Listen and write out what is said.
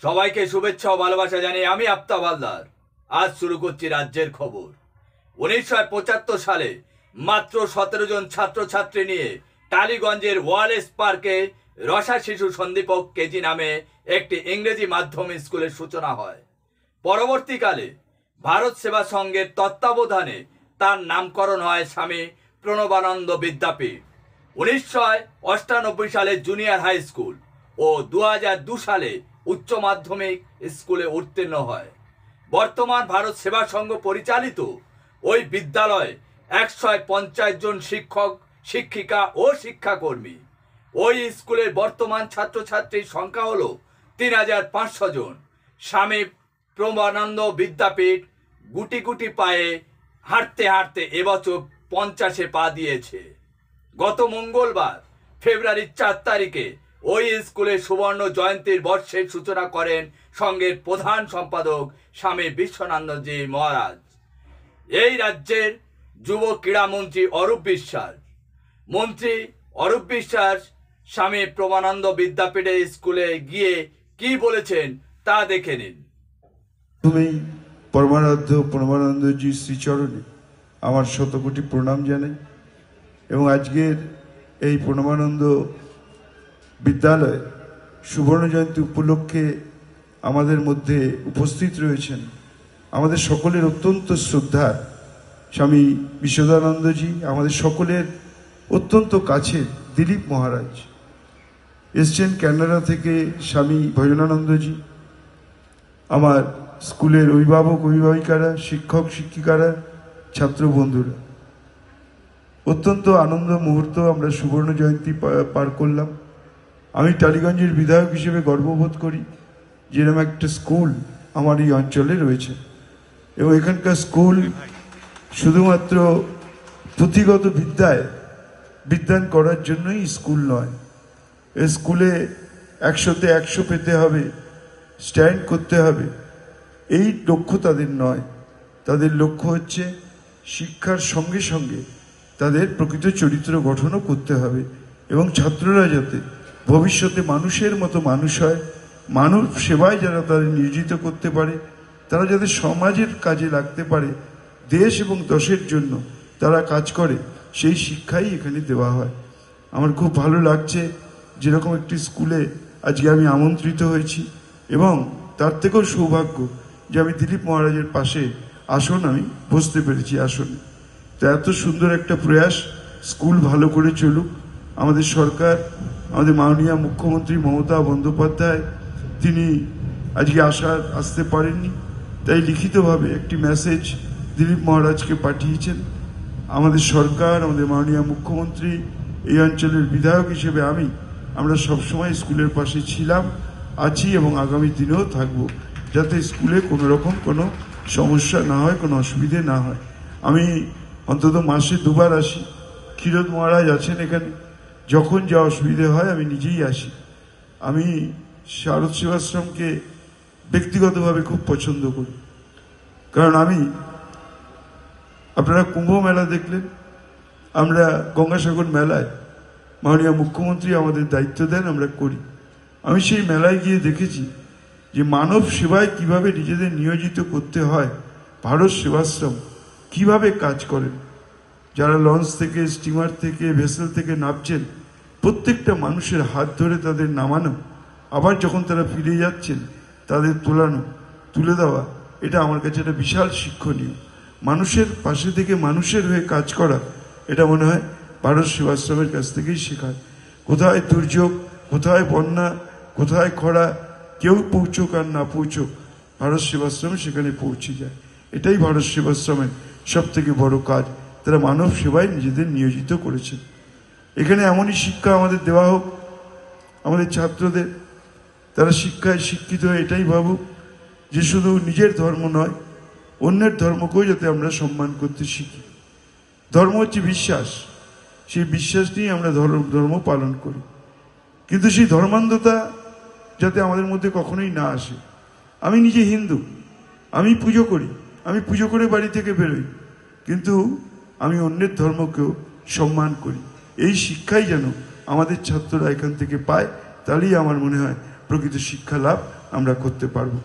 সবাইকে শুভেচ্ছা ও ভালোবাসা জানিয়ে আমি আফতাব হালদার আজ শুরু করছি রাজ্যের খবর। 1975 সালে মাত্র 17 জন ছাত্রছাত্রী নিয়ে টালিগঞ্জের ওয়ালেস পার্কে রসা শিশু সন্দীপক কেজি নামে একটি ইংরেজি মাধ্যম স্কুলের সূচনা হয়। পরবর্তীকালে ভারত সেবা সংঘের তত্ত্বাবধানে তার নামকরণ হয় স্বামী প্রণবানন্দ বিদ্যাপীঠ। 1998 সালে জুনিয়র হাই স্কুল ও 2002 সালে উচ্চ মাধ্যমিক স্কুলে উত্তীর্ণ হয়। বর্তমান ভারত সেবা সংঘ পরিচালিত ওই বিদ্যালয়ে 150 জন শিক্ষক, শিক্ষিকা ও শিক্ষাকর্মী। ওই স্কুলের বর্তমান ছাত্রছাত্রীর সংখ্যা হলো 3500 জন। স্বামী প্রণবানন্দ বিদ্যাপীঠ গুটি গুটি পায়ে হাঁটতে হাঁটতে এবছর 50-এ পা দিয়েছে। গত মঙ্গলবার ফেব্রুয়ারি 4 তারিখে ওই স্কুলের সুবর্ণ জয়ন্তীর বর্ষের সূচনা করেন সংঘের প্রধান সম্পাদক স্বামী বিশ্বনাথজি মহারাজ। এই রাজ্যের যুব ক্রীড়ামন্ত্রী অরূপ বিশ্বাস, মন্ত্রী অরূপ বিশ্বাস স্বামী প্রণবানন্দ বিদ্যাপীঠের স্কুলে গিয়ে কি বলেছেন তা দেখে নিন। তুমি পরমারাধ্য প্রণবানন্দজির শ্রীচরণে আমার শতকোটি প্রণাম জানাই এবং আজকের এই প্রণবানন্দ বিদ্যালয় সুবর্ণ জয়ন্তী উপলক্ষে আমাদের মধ্যে উপস্থিত রয়েছেন আমাদের সকলের অত্যন্ত শ্রদ্ধার স্বামী বিশ্বদানন্দজি, আমাদের সকলের অত্যন্ত কাছের দিলীপ মহারাজ, এসছেন ক্যানাডা থেকে স্বামী ভজনানন্দজি, আমার স্কুলের অভিভাবক অভিভাবিকারা, শিক্ষক শিক্ষিকারা, ছাত্র বন্ধুরা। অত্যন্ত আনন্দ মুহূর্ত আমরা সুবর্ণ জয়ন্তী পার করলাম। আমি টালিগঞ্জের বিধায়ক হিসেবে গর্ববোধ করি যেরকম একটা স্কুল আমার এই অঞ্চলে রয়েছে এবং এখানকার স্কুল শুধুমাত্র পুঁথিগত বিদ্যান করার জন্যই স্কুল নয়। এই স্কুলে 100-তে 100 পেতে হবে, স্ট্যান্ড করতে হবে, এই লক্ষ্য তাদের নয়। তাদের লক্ষ্য হচ্ছে শিক্ষার সঙ্গে সঙ্গে তাদের প্রকৃত চরিত্র গঠনও করতে হবে এবং ছাত্ররা যাতে ভবিষ্যতে মানুষের মতো মানুষ হয়, মানব সেবায় যারা তাদের নিয়োজিত করতে পারে, তারা যাতে সমাজের কাজে লাগতে পারে, দেশ এবং দশের জন্য তারা কাজ করে, সেই শিক্ষাই এখানে দেওয়া হয়। আমার খুব ভালো লাগছে যেরকম একটি স্কুলে আজকে আমি আমন্ত্রিত হয়েছি এবং তার থেকেও সৌভাগ্য যে আমি দিলীপ মহারাজের পাশে আসন আমি বসতে পেরেছি আসনে। তো এত সুন্দর একটা প্রয়াস, স্কুল ভালো করে চলুক। আমাদের সরকার, আমাদের মাননীয় মুখ্যমন্ত্রী মমতা বন্দ্যোপাধ্যায় তিনি আজকে আসতে পারেননি, তাই লিখিতভাবে একটি মেসেজ দিলীপ মহারাজকে পাঠিয়েছেন। আমাদের সরকার, আমাদের মাননীয় মুখ্যমন্ত্রী, এই অঞ্চলের বিধায়ক হিসেবে আমরা সবসময় স্কুলের পাশে ছিলাম, আছি এবং আগামী দিনেও থাকবো, যাতে স্কুলে কোনো রকম কোনো সমস্যা না হয়, কোনো অসুবিধে না হয়। আমি অন্তত মাসে 2 বার আসি। ক্ষীরোদ মহারাজ আছেন এখানে, যখন যা অসুবিধে হয় আমি নিজেই আসি। আমি শারদ সেবাশ্রমকে ব্যক্তিগতভাবে খুব পছন্দ করি, কারণ আপনারা কুম্ভ মেলা দেখলেন, আমরা গঙ্গাসাগর মেলায় মাননীয় মুখ্যমন্ত্রী আমাদের দায়িত্ব দেন, আমরা করি। আমি সেই মেলায় গিয়ে দেখেছি যে মানব সেবায় কিভাবে নিজেদের নিয়োজিত করতে হয়, ভারত সেবাশ্রম কিভাবে কাজ করেন। যারা লঞ্চ থেকে, স্টিমার থেকে, ভেসেল থেকে নামছেন, প্রত্যেকটা মানুষের হাত ধরে তাদের নামানো, আবার যখন তারা ফিরে যাচ্ছেন তাদের তুলে দেওয়া, এটা আমার কাছে একটা বিশাল শিক্ষণীয়। মানুষের পাশে থেকে মানুষের হয়ে কাজ করা, এটা মনে হয় ভারত সেবাশ্রমের কাছ থেকেই শেখায়। কোথায় দুর্যোগ, কোথায় বন্যা, কোথায় খরা, কেউ পৌঁছোক আর না পৌঁছোক, ভারত সেবাশ্রমে সেখানে পৌঁছে যায়। এটাই ভারত সেবাশ্রমের সব থেকে বড় কাজ। তারা মানব সেবায় নিজেদের নিয়োজিত করেছেন। এখানে এমনই শিক্ষা আমাদের দেওয়া হোক আমাদের ছাত্রদের, তারা শিক্ষায় শিক্ষিত হয়ে এটাই ভাবুক যে শুধু নিজের ধর্ম নয়, অন্যের ধর্মকেও যাতে আমরা সম্মান করতে শিখি। ধর্ম হচ্ছে বিশ্বাস, সেই বিশ্বাস নিয়ে আমরা ধর্ম পালন করি, কিন্তু সেই ধর্মান্ধতা যাতে আমাদের মধ্যে কখনোই না আসে। আমি নিজে হিন্দু, আমি পুজো করি, আমি পুজো করে বাড়ি থেকে বেরোই, কিন্তু আমি অন্যের ধর্মকেও সম্মান করি। এই শিক্ষাই যেন আমাদের ছাত্ররা এখান থেকে পায়, তাহলেই আমার মনে হয় প্রকৃত শিক্ষা লাভ আমরা করতে পারবো।